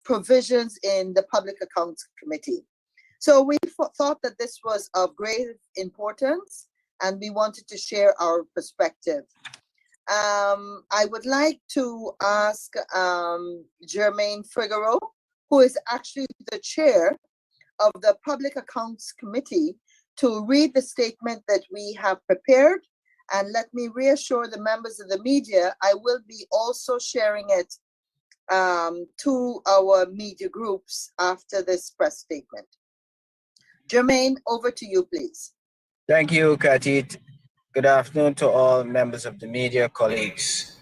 provisions in the Public Accounts Committee. So we thought that this was of great importance, and we wanted to share our perspective. I would like to ask Jermaine Figaro, who is actually the chair of the Public Accounts Committee, to read the statement that we have prepared. And let me reassure the members of the media, I will be also sharing it to our media groups after this press statement. Jermaine, over to you, please. Thank you, Katit. Good afternoon to all members of the media, colleagues.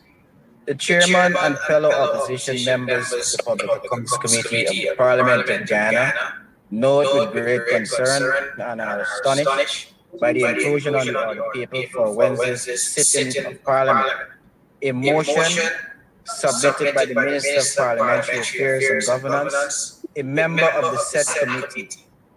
The chairman and fellow opposition members of the Public Accounts Committee of the Parliament of Ghana note with great concern and are astonished by the inclusion on the order paper for Wednesday's sitting of Parliament, a motion submitted by the Minister of Parliamentary Affairs and Governance, a member of the said committee,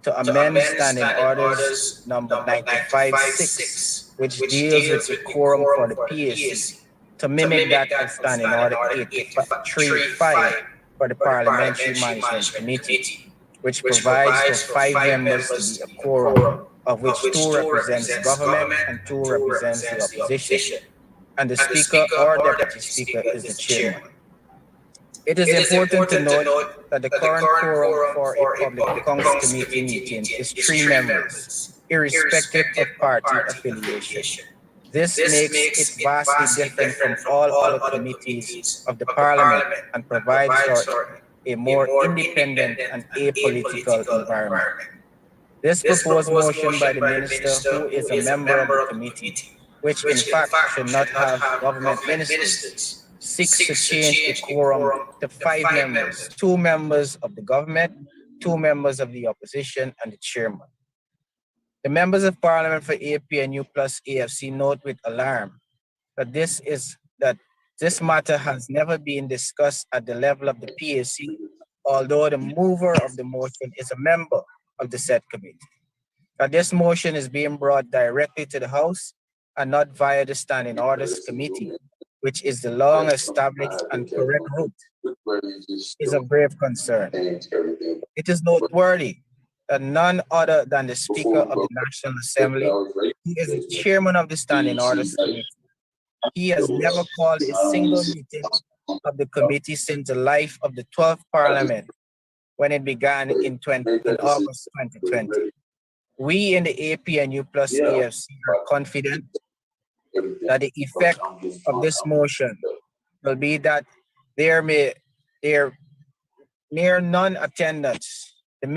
to amend Standing Orders number 95-6, which deals with the quorum for the PAC, to mimic that of Standing Order 835 for the Parliamentary Management Committee, which provides for 5 members to be a quorum, of which 2 represents the government and 2 represents the opposition, and the Speaker or Deputy Speaker is the chairman. It is important to note that the current quorum for a Public Accounts Committee meeting is 3 members, irrespective of party affiliation. This makes it vastly different from all other committees of the Parliament and provides for a more independent and apolitical environment. This proposed motion by the Minister, who is a member of the committee, which in fact should not have government ministers, seeks to change the quorum to 5 members, 2 members of the government, 2 members of the opposition, and the chairman. The members of Parliament for APNU+AFC note with alarm that this matter has never been discussed at the level of the PAC, although the mover of the motion is a member of the said committee. That this motion is being brought directly to the House and not via the Standing Orders Committee, which is the long-established and correct route, is of grave concern. It is noteworthy that none other than the Speaker of the National Assembly, who is the chairman of the Standing Orders Committee, he has never called a single meeting of the committee since the life of the 12th Parliament, when it began in August 2020. We in the APNU+AFC are confident that the effect of this motion will be that the mere non-attendance, the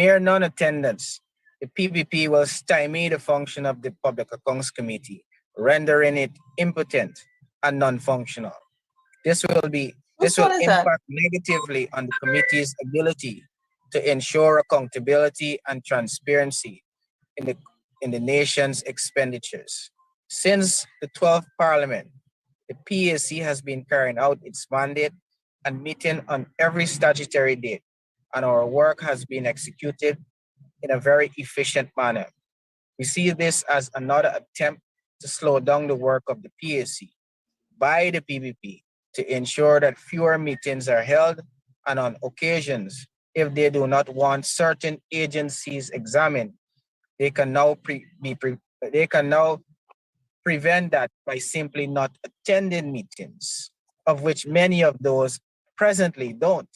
PPP will stymie the function of the Public Accounts Committee, rendering it impotent and non-functional. This will impact negatively on the committee's ability to ensure accountability and transparency in the nation's expenditures. Since the 12th Parliament, the PAC has been carrying out its mandate and meeting on every statutory date, and our work has been executed in a very efficient manner. We see this as another attempt to slow down the work of the PAC by the PPP to ensure that fewer meetings are held, and on occasions, if they do not want certain agencies examined, they can now prevent that by simply not attending meetings, of which many of those presently don't.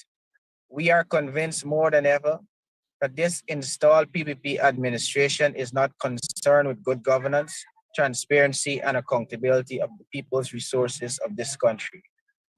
We are convinced more than ever that this installed PPP administration is not concerned with good governance, transparency, and accountability of the people's resources of this country.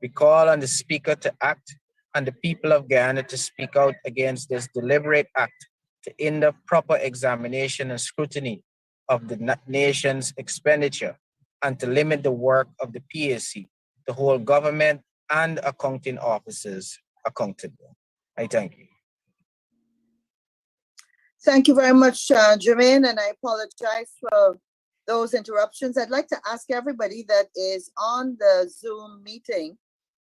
We call on the Speaker to act and the people of Ghana to speak out against this deliberate act to hinder proper examination and scrutiny of the nation's expenditure and to limit the work of the PAC to hold government and accounting officers accountable. I thank you. Thank you very much, Jermaine, and I apologize for those interruptions. I'd like to ask everybody that is on the Zoom meeting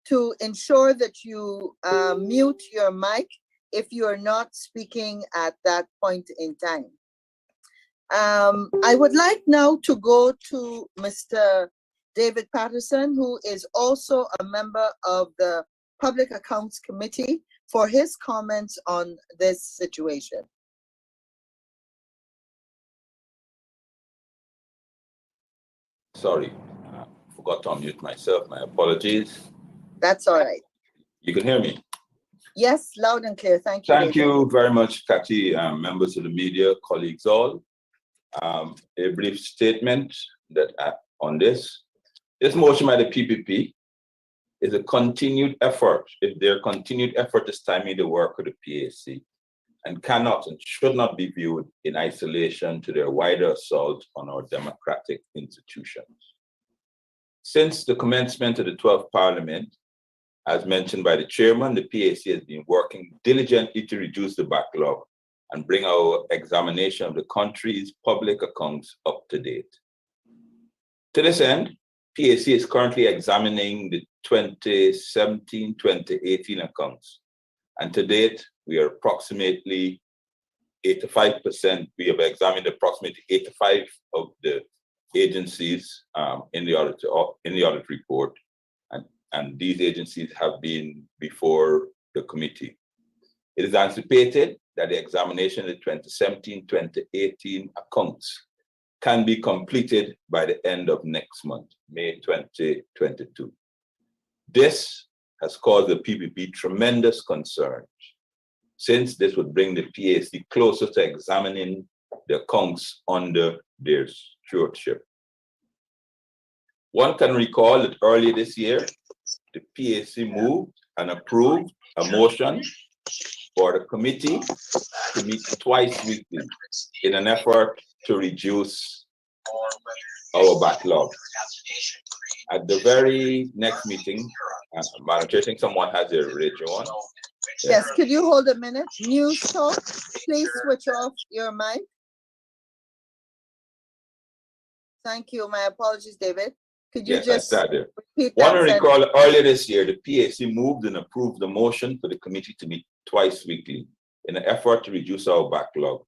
to ensure that you mute your mic if you are not speaking at that point in time. I would like now to go to Mr. David Patterson, who is also a member of the Public Accounts Committee, for his comments on this situation. Sorry, forgot to unmute myself. My apologies. That's all right. You can hear me? Yes, loud and clear. Thank you. Thank David. you very much, Kathy, members of the media, colleagues all. A brief statement that on this. This motion by the PPP is a continued effort, if their continued effort to stymie the work of the PAC, and cannot and should not be viewed in isolation to their wider assault on our democratic institutions. Since the commencement of the 12th Parliament, as mentioned by the chairman, the PAC has been working diligently to reduce the backlog and bring our examination of the country's public accounts up to date. To this end, PAC is currently examining the 2017-2018 accounts. And to date, we are approximately 85%. We have examined approximately 85 of the agencies in the audit report. And these agencies have been before the committee. It is anticipated that the examination of the 2017-2018 accounts can be completed by the end of next month, May 2022. This has caused the PPP tremendous concern, since this would bring the PAC closer to examining the accounts under their stewardship. One can recall that earlier this year, the PAC moved and approved a motion for the committee to meet twice weekly in an effort to reduce our backlog. At the very next meeting, Madam Chair, I think someone has their radio on. Yes, could you hold a minute? News talk, please switch off your mic. Thank you. My apologies, David. Could you just repeat that? Want to recall earlier this year, the PAC moved and approved the motion for the committee to meet twice weekly in an effort to reduce our backlog.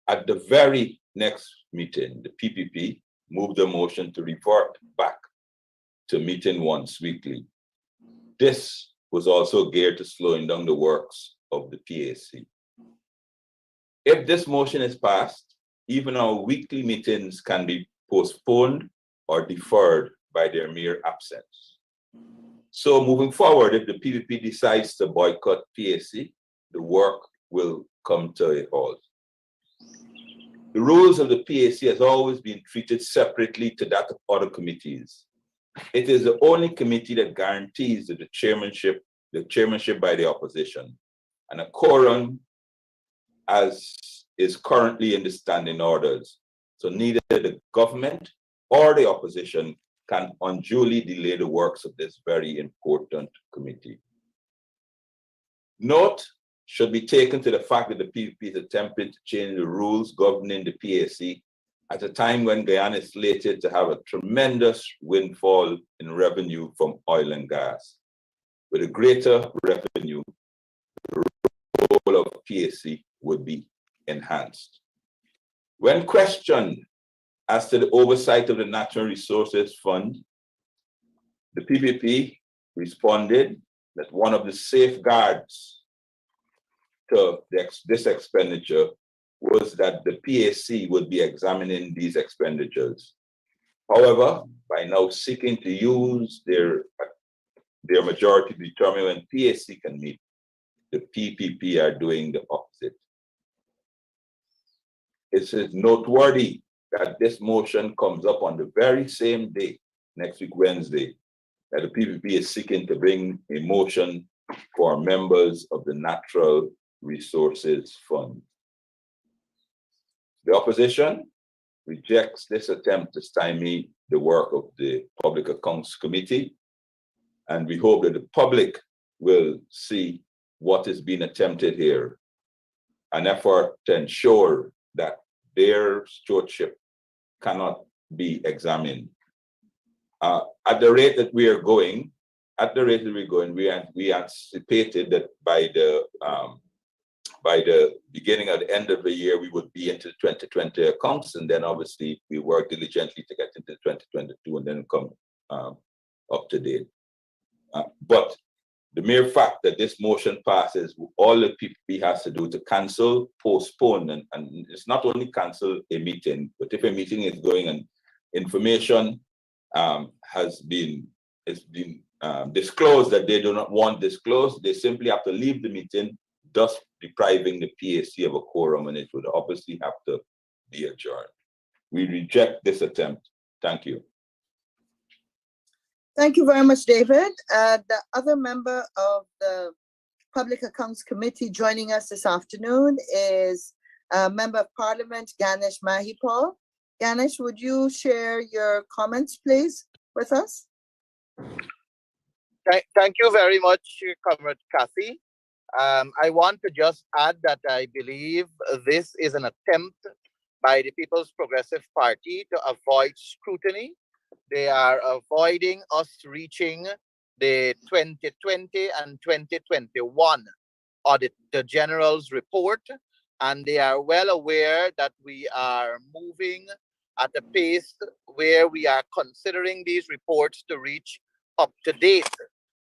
At the very next meeting, the PPP moved the motion to revert back to meeting once weekly. This was also geared to slowing down the works of the PAC. If this motion is passed, even our weekly meetings can be postponed or deferred by their mere absence. So moving forward, if the PPP decides to boycott PAC, the work will come to a halt. The rules of the PAC has always been treated separately to that of other committees. It is the only committee that guarantees that the chairmanship by the opposition, and a quorum as is currently in the standing orders. So neither the government or the opposition can unduly delay the works of this very important committee. Note should be taken to the fact that the PPP is attempting to change the rules governing the PAC at a time when Guyana is slated to have a tremendous windfall in revenue from oil and gas. With a greater revenue, the role of PAC would be enhanced. When questioned as to the oversight of the Natural Resources Fund, the PPP responded that one of the safeguards to this expenditure was that the PAC would be examining these expenditures. However, by now seeking to use their majority to determine when PAC can meet, the PPP are doing the opposite. It is noteworthy that this motion comes up on the very same day, next week, Wednesday, that the PPP is seeking to bring a motion for members of the Natural Resources Fund. The opposition rejects this attempt to stymie the work of the Public Accounts Committee, and we hope that the public will see what is being attempted here, an effort to ensure that their stewardship cannot be examined. At the rate that we are going, we anticipated that by the beginning of the end of the year, we would be into the 2020 accounts, and then obviously we work diligently to get into 2022 and then come up to date. But the mere fact that this motion passes, all the PPP has to do to cancel, postpone, and it's not only cancel a meeting, but if a meeting is going and information has been disclosed that they do not want disclosed, they simply have to leave the meeting, thus depriving the PAC of a quorum, and it would obviously have to be adjourned. We reject this attempt. Thank you. Thank you very much, David. The other member of the Public Accounts Committee joining us this afternoon is Member of Parliament Ganesh Mahipal. Ganesh, would you share your comments, please, with us? Thank you very much, Comrade Kathy. I want to just add that I believe this is an attempt by the People's Progressive Party to avoid scrutiny. They are avoiding us reaching the 2020 and 2021 Auditor General's report, and they are well aware that we are moving at a pace where we are considering these reports to reach up to date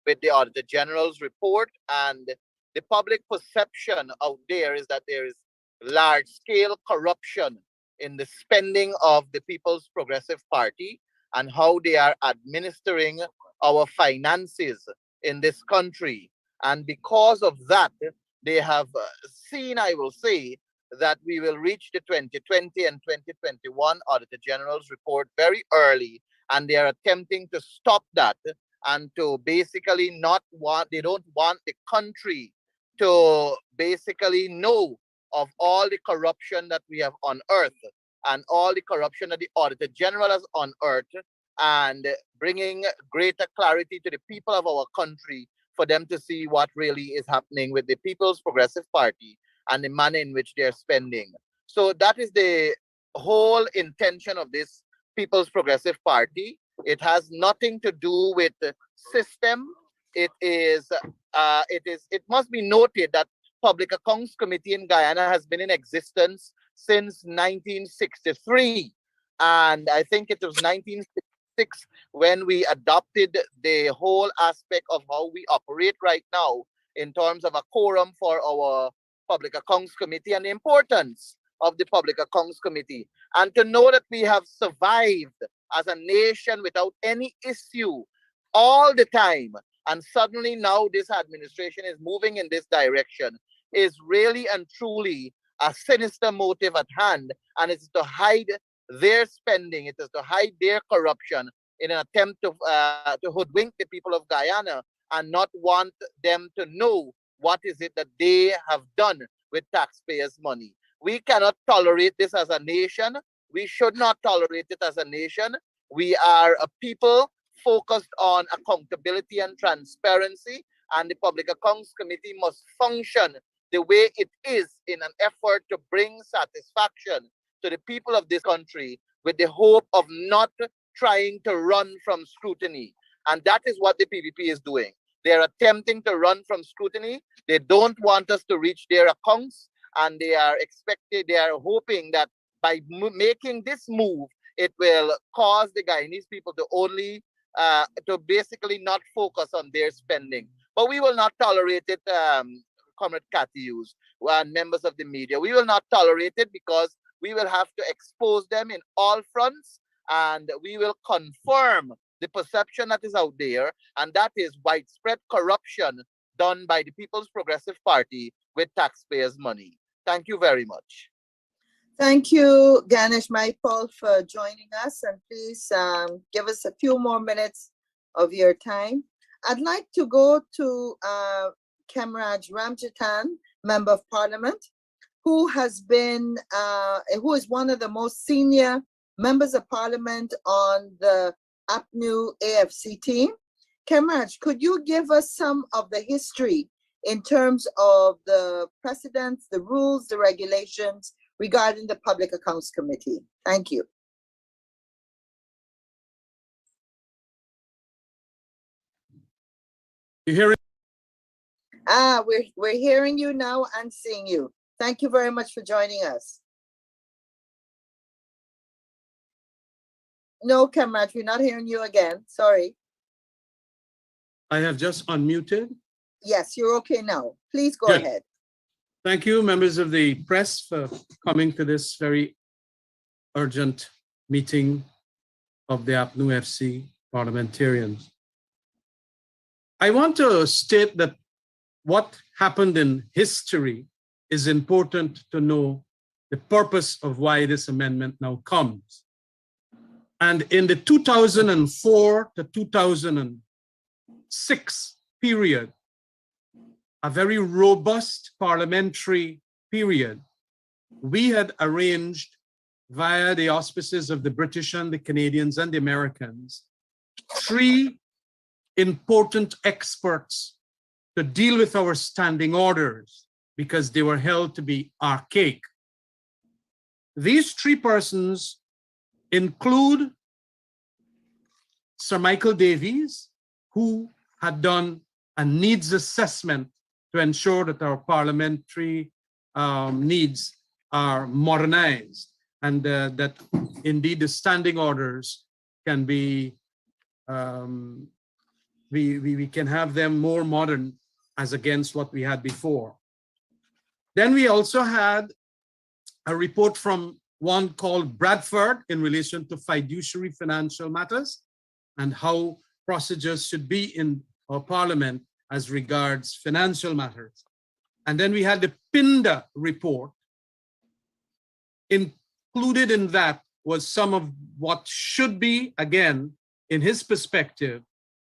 with the Auditor General's report. And the public perception out there is that there is large-scale corruption in the spending of the People's Progressive Party and how they are administering our finances in this country. And because of that, they have seen, I will say, that we will reach the 2020 and 2021 Auditor General's report very early, and they are attempting to stop that and to basically they don't want the country to basically know of all the corruption that we have unearthed and all the corruption that the Auditor General has unearthed, and bringing greater clarity to the people of our country for them to see what really is happening with the People's Progressive Party and the manner in which they're spending. So that is the whole intention of this People's Progressive Party. It has nothing to do with the system. It must be noted that Public Accounts Committee in Guyana has been in existence since 1963. And I think it was 1966 when we adopted the whole aspect of how we operate right now in terms of a quorum for our Public Accounts Committee and the importance of the Public Accounts Committee. And to know that we have survived as a nation without any issue all the time, and suddenly now this administration is moving in this direction, is really and truly a sinister motive at hand, and it's to hide their spending, it is to hide their corruption in an attempt to hoodwink the people of Guyana and not want them to know what is it that they have done with taxpayers' money. We cannot tolerate this as a nation. We should not tolerate it as a nation. We are a people focused on accountability and transparency, and the Public Accounts Committee must function the way it is in an effort to bring satisfaction to the people of this country with the hope of not trying to run from scrutiny. And that is what the PPP is doing. They're attempting to run from scrutiny. They don't want us to reach their accounts, and they are hoping that by making this move, it will cause the Guyanese people to only to basically not focus on their spending. But we will not tolerate it, Comrade Cathy and members of the media. We will not tolerate it because we will have to expose them in all fronts, and we will confirm the perception that is out there, and that is widespread corruption done by the People's Progressive Party with taxpayers' money. Thank you very much. Thank you, Ganesh Mahipal, for joining us, and please give us a few more minutes of your time. I'd like to go to Kemraj Ramjatan, Member of Parliament, who is one of the most senior members of Parliament on the APNU+AFC team. Kemraj, could you give us some of the history in terms of the precedents, the rules, the regulations regarding the Public Accounts Committee? Thank you. You hearing? We're hearing you now and seeing you. Thank you very much for joining us. No, Kemraj, we're not hearing you again. Sorry. I have just unmuted. Yes, you're okay now. Please go Good. ahead. Thank you, members of the press, for coming to this very urgent meeting of the APNU+AFC parliamentarians. I want to state that what happened in history is important to know the purpose of why this amendment now comes. And in the 2004 to 2006 period, a very robust parliamentary period, we had arranged via the auspices of the British and the Canadians and the Americans, 3 important experts to deal with our standing orders because they were held to be archaic. These 3 persons include Sir Michael Davies, who had done a needs assessment to ensure that our parliamentary needs are modernized and that indeed the standing orders can be, we can have them more modern as against what we had before. Then we also had a report from one called Bradford in relation to fiduciary financial matters and how procedures should be in our parliament as regards financial matters. And then we had the Pinda report. Included in that was some of what should be, again, in his perspective,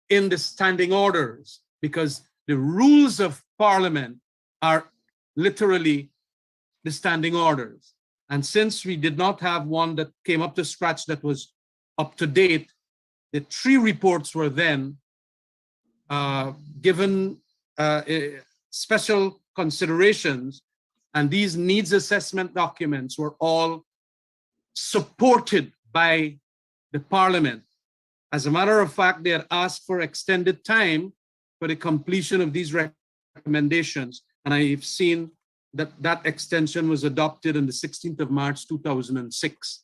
in the standing orders, because the rules of parliament are literally the standing orders. And since we did not have one that came up to scratch that was up to date, the 3 reports were then given special considerations, and these needs assessment documents were all supported by the parliament. As a matter of fact, they had asked for extended time for the completion of these recommendations, and I've seen that that extension was adopted on the 16th of March, 2006.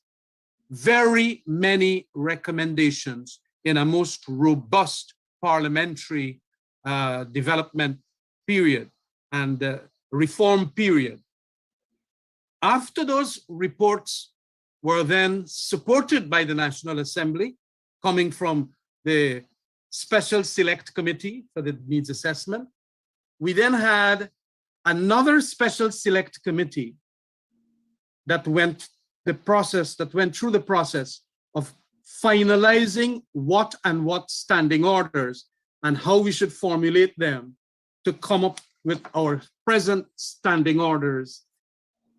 Very many recommendations in a most robust parliamentary development period and reform period. After those reports were then supported by the National Assembly, coming from the Special Select Committee for the Needs Assessment, we then had another Special Select Committee that went through the process of finalizing what standing orders and how we should formulate them to come up with our present standing orders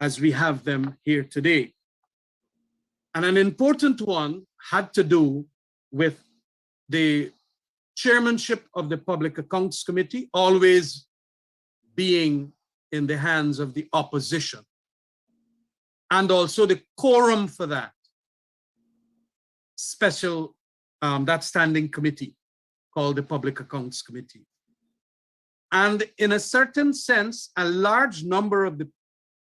as we have them here today. And an important one had to do with the chairmanship of the Public Accounts Committee always being in the hands of the opposition, and also the quorum for that special, that standing committee called the Public Accounts Committee. And in a certain sense, a large number of the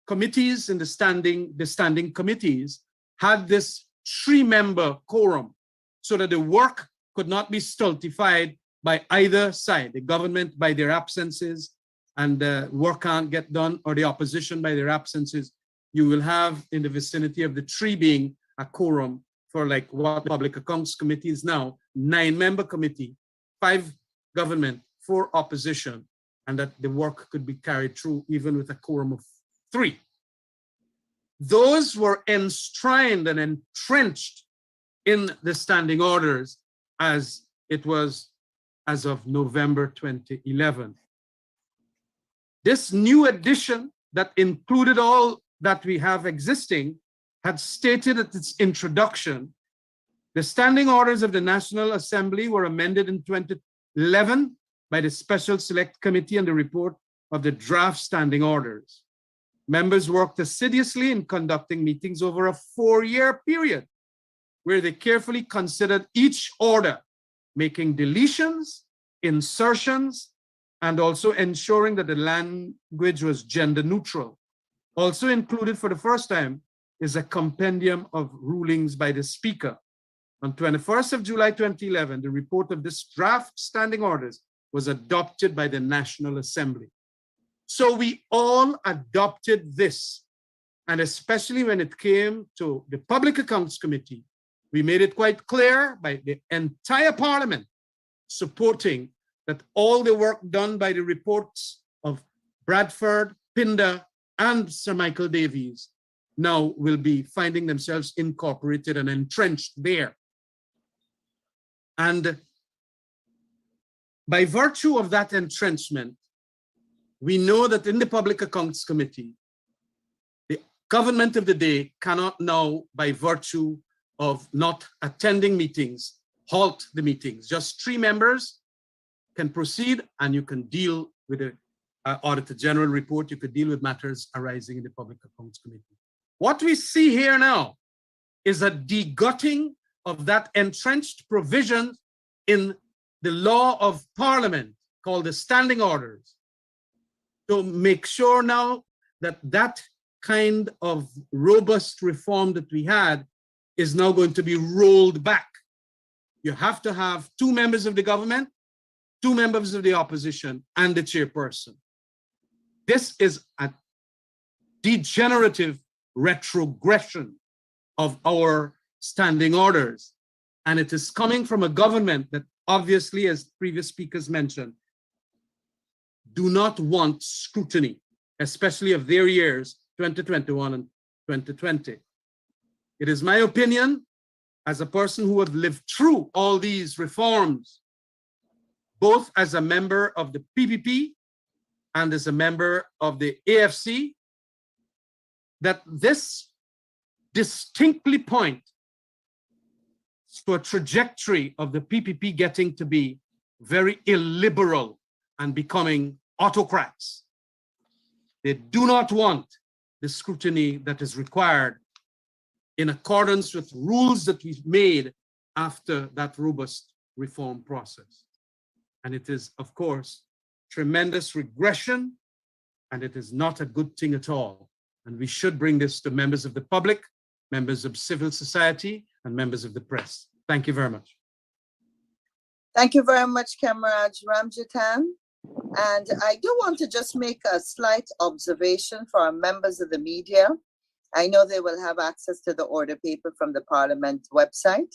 committees in the standing committees had this 3-member quorum so that the work could not be stultified by either side, the government by their absences and work can't get done, or the opposition by their absences. You will have in the vicinity of the 3 being a quorum for like what the Public Accounts Committee is now, 9-member committee, 5 government, 4 opposition, and that the work could be carried through even with a quorum of 3. Those were enshrined and entrenched in the standing orders as it was as of November 2011. This new edition that included all that we have existing had stated at its introduction, the standing orders of the National Assembly were amended in 2011 by the Special Select Committee and the report of the draft standing orders. Members worked assiduously in conducting meetings over a 4-year period where they carefully considered each order, making deletions, insertions, and also ensuring that the language was gender neutral. Also included for the first time is a compendium of rulings by the Speaker. On 21st of July 2011, the report of this draft standing orders was adopted by the National Assembly. So we all adopted this. And especially when it came to the Public Accounts Committee, we made it quite clear by the entire Parliament supporting that all the work done by the reports of Bradford, Pinder, and Sir Michael Davies now will be finding themselves incorporated and entrenched there. And by virtue of that entrenchment, we know that in the Public Accounts Committee, the government of the day cannot now, by virtue of not attending meetings, halt the meetings. Just 3 members can proceed, and you can deal with the Auditor General report. You could deal with matters arising in the Public Accounts Committee. What we see here now is a degutting of that entrenched provision in the law of Parliament called the Standing Orders, to make sure now that that kind of robust reform that we had is now going to be rolled back. You have to have 2 members of the government, 2 members of the opposition, and the chairperson. This is a degenerative retrogression of our standing orders. And it is coming from a government that obviously, as previous speakers mentioned, do not want scrutiny, especially of their years, 2021 and 2020. It is my opinion, as a person who have lived through all these reforms, both as a member of the PPP and as a member of the AFC, that this distinctly points to a trajectory of the PPP getting to be very illiberal and becoming autocrats. They do not want the scrutiny that is required in accordance with rules that we've made after that robust reform process. And it is, of course, tremendous regression, and it is not a good thing at all. And we should bring this to members of the public, members of civil society, and members of the press. Thank you very much. Thank you very much, Comrade Ramjitan. And I do want to just make a slight observation for our members of the media. I know they will have access to the order paper from the Parliament website,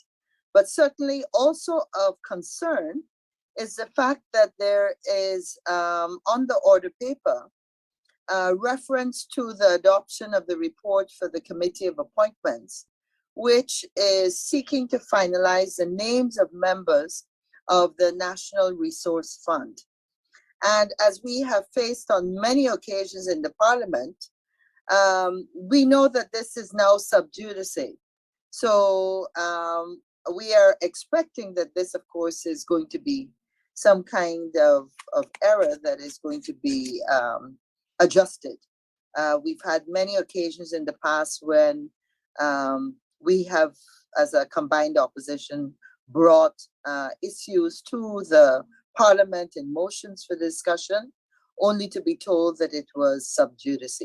but certainly also of concern is the fact that there is on the order paper reference to the adoption of the report for the Committee of Appointments, which is seeking to finalize the names of members of the National Resource Fund. And as we have faced on many occasions in the Parliament, we know that this is now sub judice. So we are expecting that this, of course, is going to be some kind of error that is going to be adjusted. We've had many occasions in the past when we have, as a combined opposition, brought issues to the Parliament in motions for discussion, only to be told that it was sub judice.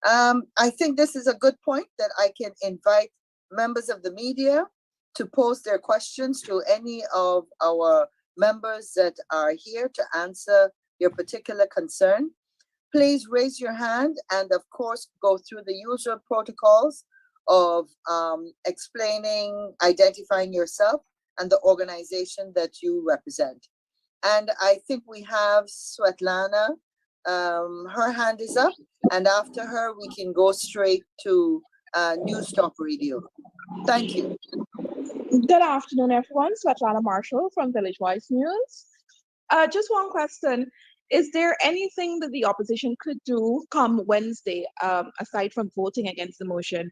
I think this is a good point that I can invite members of the media to pose their questions to any of our members that are here to answer your particular concern. Please raise your hand and, of course, go through the usual protocols of explaining, identifying yourself and the organization that you represent. And I think we have Svetlana. Her hand is up, and after her, we can go straight to News Talk Radio. Thank you. Good afternoon, everyone. Svetlana Marshall from Village Voice News. Just one question. Is there anything that the opposition could do come Wednesday, aside from voting against the motion,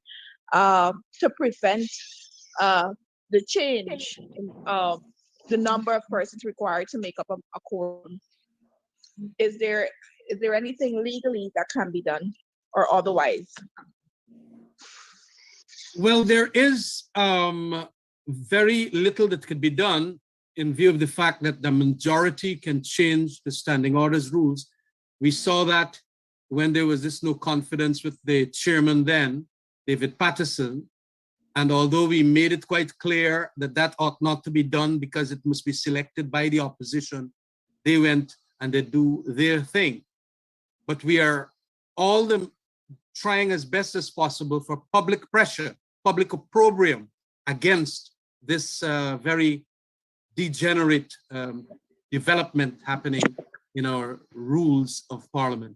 to prevent the change in the number of persons required to make up a quorum? Is there anything legally that can be done or otherwise? Well, there is very little that could be done in view of the fact that the majority can change the standing orders rules. We saw that when there was this no confidence with the chairman then, David Patterson. And although we made it quite clear that that ought not to be done because it must be selected by the opposition, they went and they do their thing. But we are all trying as best as possible for public pressure, public opprobrium against this very degenerate development happening in our rules of parliament.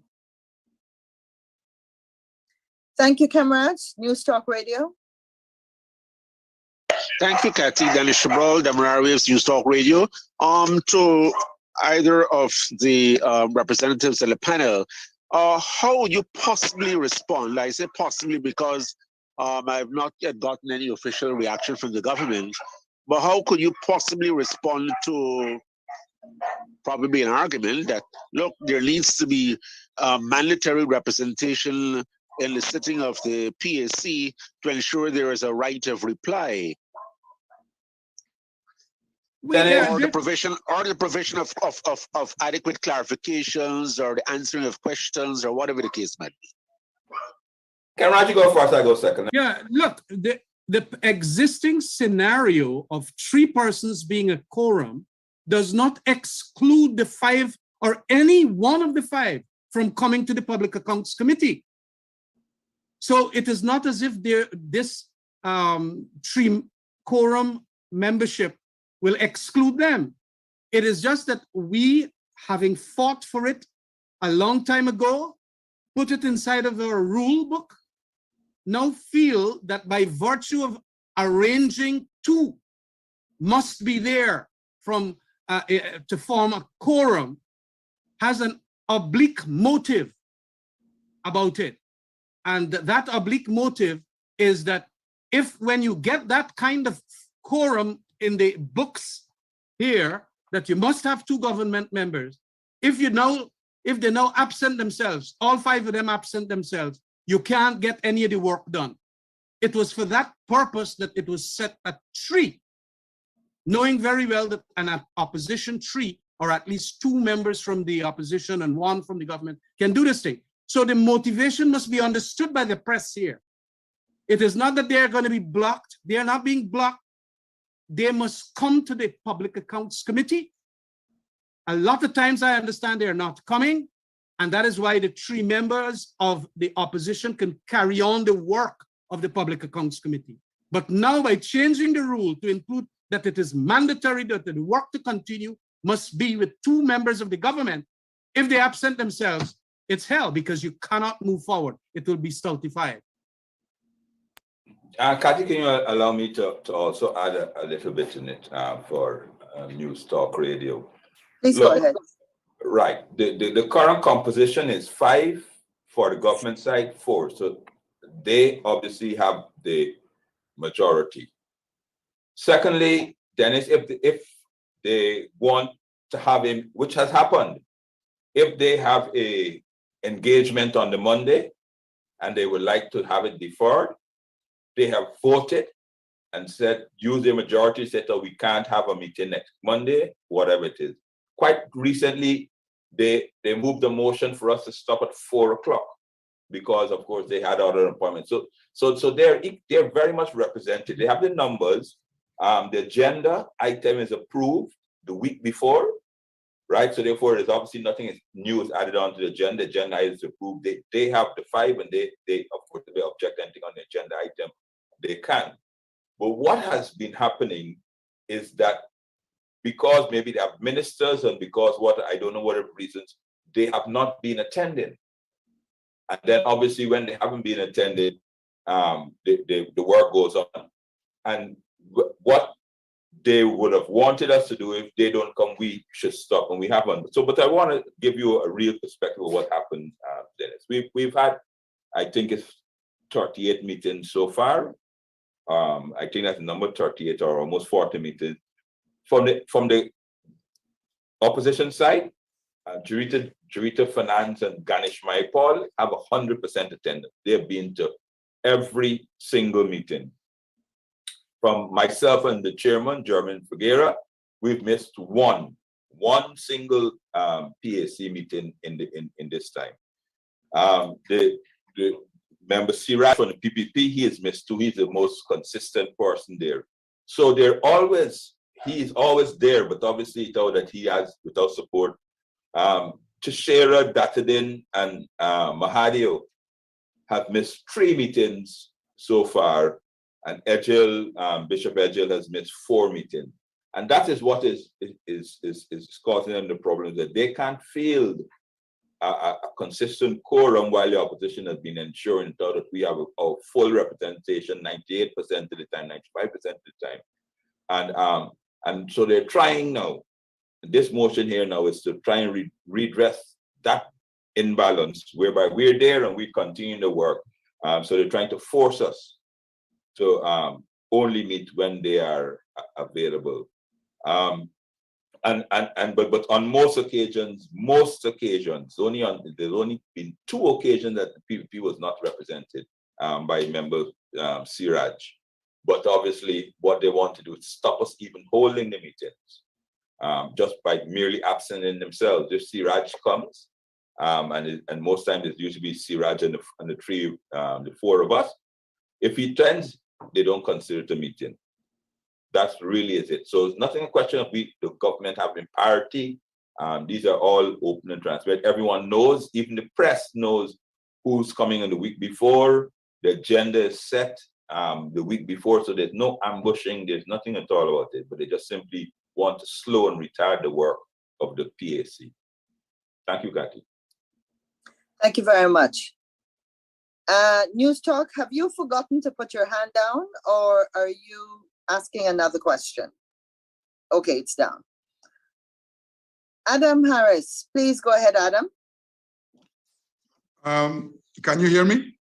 Thank you, comrades. News Talk Radio. Thank you, Kathy. Dennis Chabral, Demerara Waves News Talk Radio. To either of the representatives of the panel, how would you possibly respond? I say possibly because I've not yet gotten any official reaction from the government, but how could you possibly respond to probably an argument that, look, there needs to be mandatory representation in the sitting of the PAC to ensure there is a right of reply? Or the provision of adequate clarifications or the answering of questions or whatever the case might be. Can Raji go first? I go second. Yeah, look, the existing scenario of 3 persons being a quorum does not exclude the 5 or any one of the 5 from coming to the Public Accounts Committee. So it is not as if this 3 quorum membership will exclude them. It is just that we, having fought for it a long time ago, put it inside of our rule book, now feel that by virtue of arranging 2 must be there from to form a quorum, has an oblique motive about it. And that oblique motive is that if when you get that kind of quorum in the books here, that you must have 2 government members, if they now absent themselves, all 5 of them absent themselves, you can't get any of the work done. It was for that purpose that it was set at 3, knowing very well that an opposition 3, or at least 2 members from the opposition and 1 from the government, can do this thing. So the motivation must be understood by the press here. It is not that they're going to be blocked. They are not being blocked. They must come to the Public Accounts Committee. A lot of times I understand they're not coming, and that is why the 3 members of the opposition can carry on the work of the Public Accounts Committee. But now by changing the rule to include that it is mandatory that the work to continue must be with 2 members of the government, if they absent themselves, it's hell, because you cannot move forward. It will be stultified. Kathy, can you allow me to also add a little bit in it for News Talk Radio? Please go ahead. Right. The current composition is 5 for the government side, 4. So they obviously have the majority. Secondly, Dennis, if they want to have him, which has happened, if they have a engagement on the Monday and they would like to have it deferred, they have voted and said, use their majority, said, oh, we can't have a meeting next Monday, whatever it is. Quite recently, they moved the motion for us to stop at 4 o'clock because, of course, they had other appointments. So they're very much represented. They have the numbers. The agenda item is approved the week before, right? So therefore, there's obviously nothing new is added onto the agenda. The agenda item is approved. They have the 5, and they of course, if they object anything on the agenda item, they can. But what has been happening is that because maybe they have ministers and because I don't know what reasons, they have not been attending. And then obviously when they haven't been attended, the work goes on. And what they would have wanted us to do, if they don't come, we should stop, and we haven't. So, but I want to give you a real perspective of what happened, Dennis. We've had, I think it's 38 meetings so far. I think that's number 38 or almost 40 meetings. From the opposition side, Jurita Finance and Ganesh Maipal have 100% attendance. They've been to every single meeting. From myself and the chairman, German Figuera, we've missed one single PAC meeting in this time. The member Siraj from the PPP, he has missed 2. He's the most consistent person there. So they're always he is always there, but obviously he thought that he has, without support, Tashera, Datadin, and Mahadio have missed 3 meetings so far, and Bishop Edgel has missed 4 meetings. And that is what is causing them the problem, that they can't field a consistent quorum while the opposition has been ensuring that we have a full representation 98% of the time, 95% of the time. And so they're trying now. This motion here now is to try and redress that imbalance, whereby we're there and we continue to work. So they're trying to force us to only meet when they are available. But on most occasions, there's only been 2 occasions that the PPP was not represented by member Siraj. But obviously, what they want to do is stop us even holding the meetings, just by merely absenting themselves. If Siraj comes, and most times it's usually Siraj and the 4 of us. If he attends, they don't consider it a meeting. That's really is it. So it's nothing a question of the government having parity. These are all open and transparent. Everyone knows, even the press knows who's coming in the week before. The agenda is set the week before, so there's no ambushing. There's nothing at all about it, but they just simply want to slow and retard the work of the PAC. Thank you, Kathy. Thank you very much. News Talk, have you forgotten to put your hand down, or are you asking another question? Okay, it's down. Adam Harris, please go ahead, Adam. Can you hear me?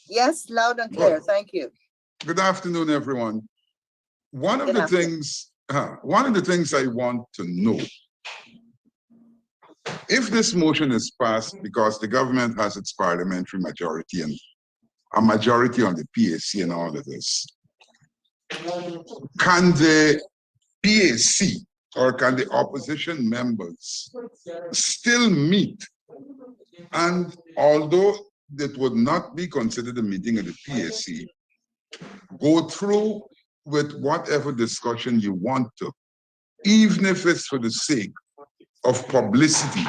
Yes, loud and clear. Good. Thank you. Good afternoon, everyone. One of the things I want to know, if this motion is passed because the government has its parliamentary majority and a majority on the PAC and all of this, can the PAC or can the opposition members still meet? And although that would not be considered a meeting of the PAC, go through with whatever discussion you want to, even if it's for the sake of publicity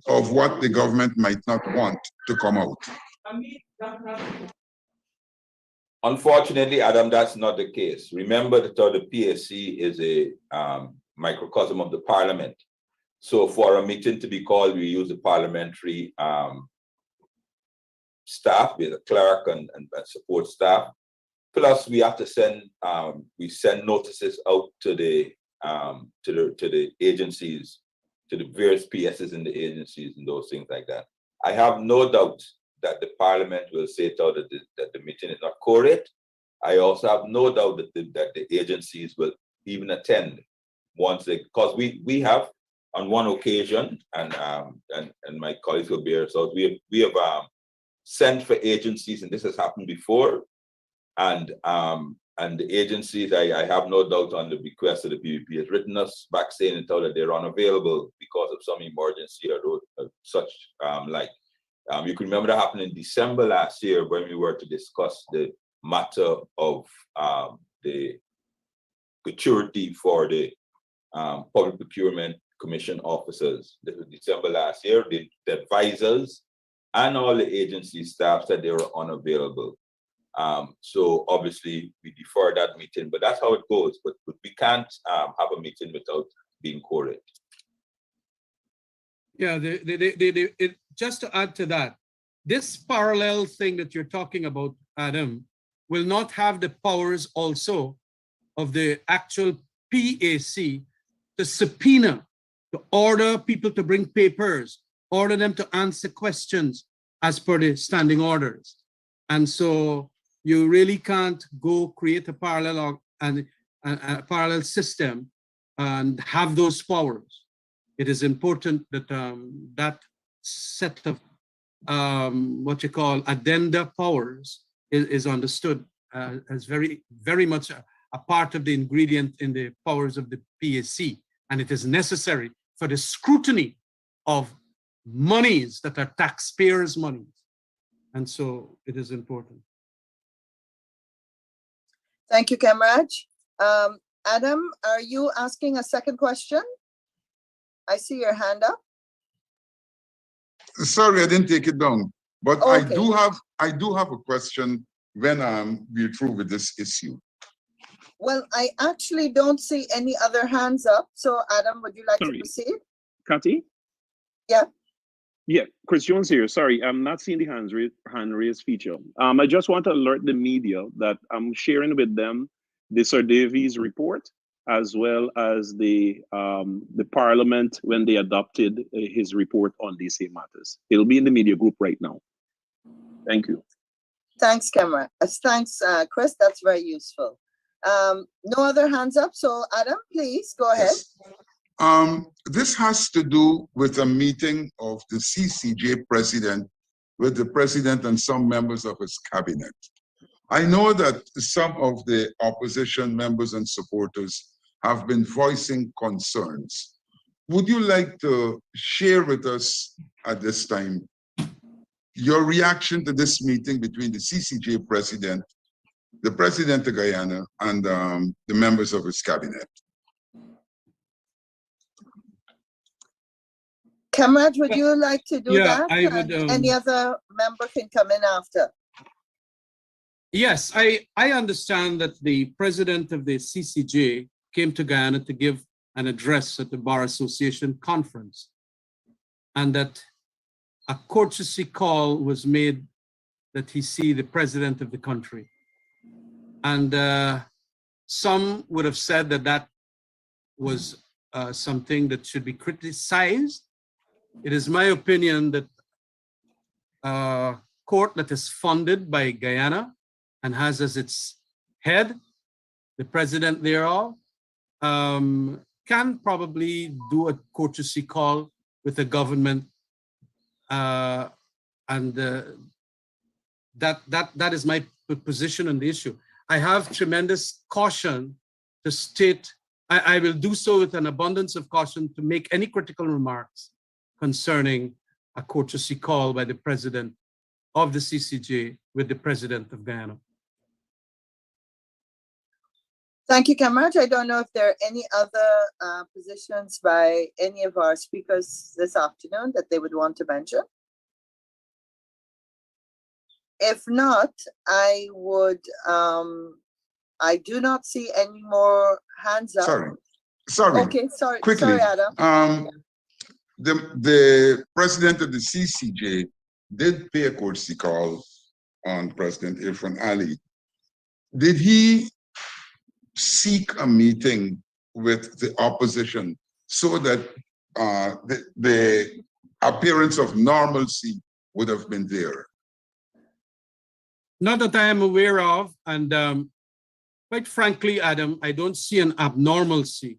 of what the government might not want to come out? Unfortunately, Adam, that's not the case. Remember that the PAC is a microcosm of the parliament. So for a meeting to be called, we use the parliamentary staff, with a clerk and support staff. Plus, we have to send notices out to the agencies, to the various PSs in the agencies and those things like that. I have no doubt that the parliament will say that the meeting is not quorate. I also have no doubt that the agencies will even attend once they, because we have on one occasion, and my colleagues will bear us out, we have sent for agencies, and this has happened before, and the agencies, I have no doubt on the request of the PPP, has written us back saying that they're unavailable because of some emergency or such like. You can remember that happened in December last year when we were to discuss the matter of the gratuity for the Public Procurement Commission officers. This was December last year. The advisors and all the agency staff said they were unavailable. So obviously we defer that meeting, but that's how it goes. But we can't have a meeting without being quorate. Yeah, just to add to that, this parallel thing that you're talking about, Adam, will not have the powers also of the actual PAC to subpoena, to order people to bring papers, order them to answer questions as per the standing orders. And so you really can't go create a parallel a parallel system and have those powers. It is important that that set of what you call addenda powers is understood as very, very much a part of the ingredient in the powers of the PAC. And it is necessary for the scrutiny of monies that are taxpayers' monies. And so it is important. Thank you, Kamraj. Adam, are you asking a second question? I see your hand up. Sorry, I didn't take it down, but Okay. I do have a question when we're through with this issue. Well, I actually don't see any other hands up. So Adam, would you like to proceed? Cathy? Yeah. Yeah, Chris Jones here. Sorry, I'm not seeing the hand raise feature. I just want to alert the media that I'm sharing with them the Sir Davies report, as well as the Parliament when they adopted his report on these same matters. It'll be in the media group right now. Thank you. Thanks, Cameron. Thanks, Chris. That's very useful. No other hands up. So Adam, please go ahead. Yes. This has to do with a meeting of the CCJ president with the president and some members of his cabinet. I know that some of the opposition members and supporters have been voicing concerns. Would you like to share with us at this time your reaction to this meeting between the CCJ president, the president of Guyana, and the members of his cabinet? Cameron, would you like to do that? I would. Any other member can come in after. Yes, I understand that the president of the CCJ came to Guyana to give an address at the Bar Association conference, and that a courtesy call was made that he see the president of the country. And some would have said that that was something that should be criticized. It is my opinion that a court that is funded by Guyana and has as its head the president thereof can probably do a courtesy call with the government, and that is my position on the issue. I have tremendous caution to state. I will do so with an abundance of caution to make any critical remarks concerning a courtesy call by the president of the CCJ with the president of Guyana. Thank you, Cameron. I don't know if there are any other positions by any of our speakers this afternoon that they would want to mention. If not, I would, I do not see any more hands up. Sorry. Okay, sorry. Quickly. Sorry, Adam. The president of the CCJ did pay a courtesy call on President Irfan Ali. Did he seek a meeting with the opposition so that the appearance of normalcy would have been there? Not that I am aware of, and quite frankly, Adam, I don't see an abnormalcy.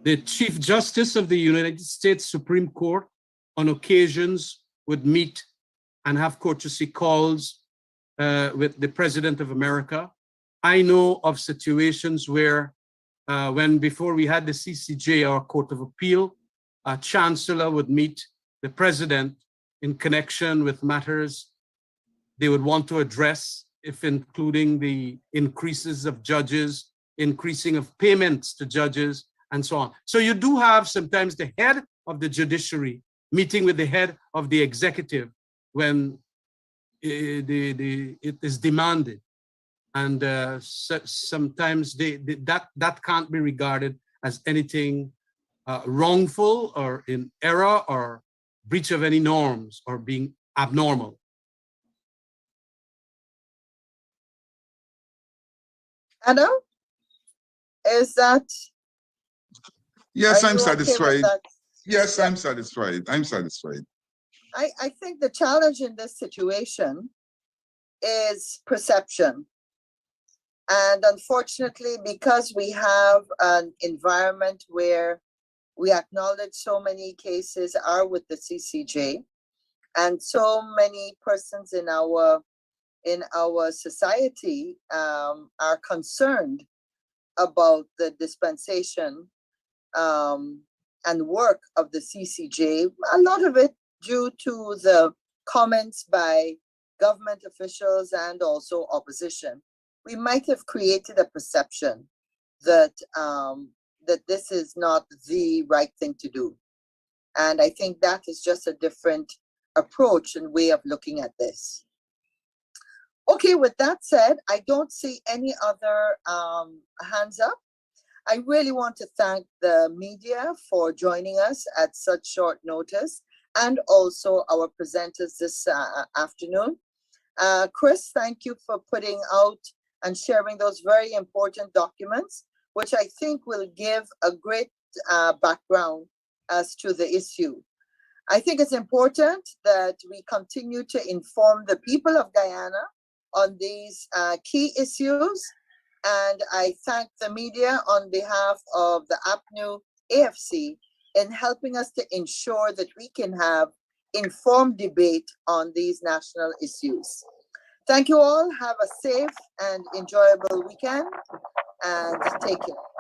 The Chief Justice of the United States Supreme Court on occasions would meet and have courtesy calls with the President of America. I know of situations where when before we had the CCJ, our Court of Appeal, a chancellor would meet the president in connection with matters they would want to address, if including the increases of judges, increasing of payments to judges, and so on. So you do have sometimes the head of the judiciary meeting with the head of the executive when it is demanded. And sometimes that can't be regarded as anything wrongful or in error or breach of any norms or being abnormal. Adam, is that? Yes, I'm okay satisfied. Yes, yeah. I'm satisfied. I'm satisfied. I think the challenge in this situation is perception. And unfortunately, because we have an environment where we acknowledge so many cases are with the CCJ, and so many persons in our society are concerned about the dispensation and work of the CCJ, a lot of it due to the comments by government officials and also opposition. We might have created a perception that that this is not the right thing to do. And I think that is just a different approach and way of looking at this. Okay, with that said, I don't see any other hands up. I really want to thank the media for joining us at such short notice, and also our presenters this afternoon. Chris, thank you for putting out and sharing those very important documents, which I think will give a great background as to the issue. I think it's important that we continue to inform the people of Guyana on these key issues. And I thank the media on behalf of the APNU+AFC in helping us to ensure that we can have informed debate on these national issues. Thank you all. Have a safe and enjoyable weekend, and take care.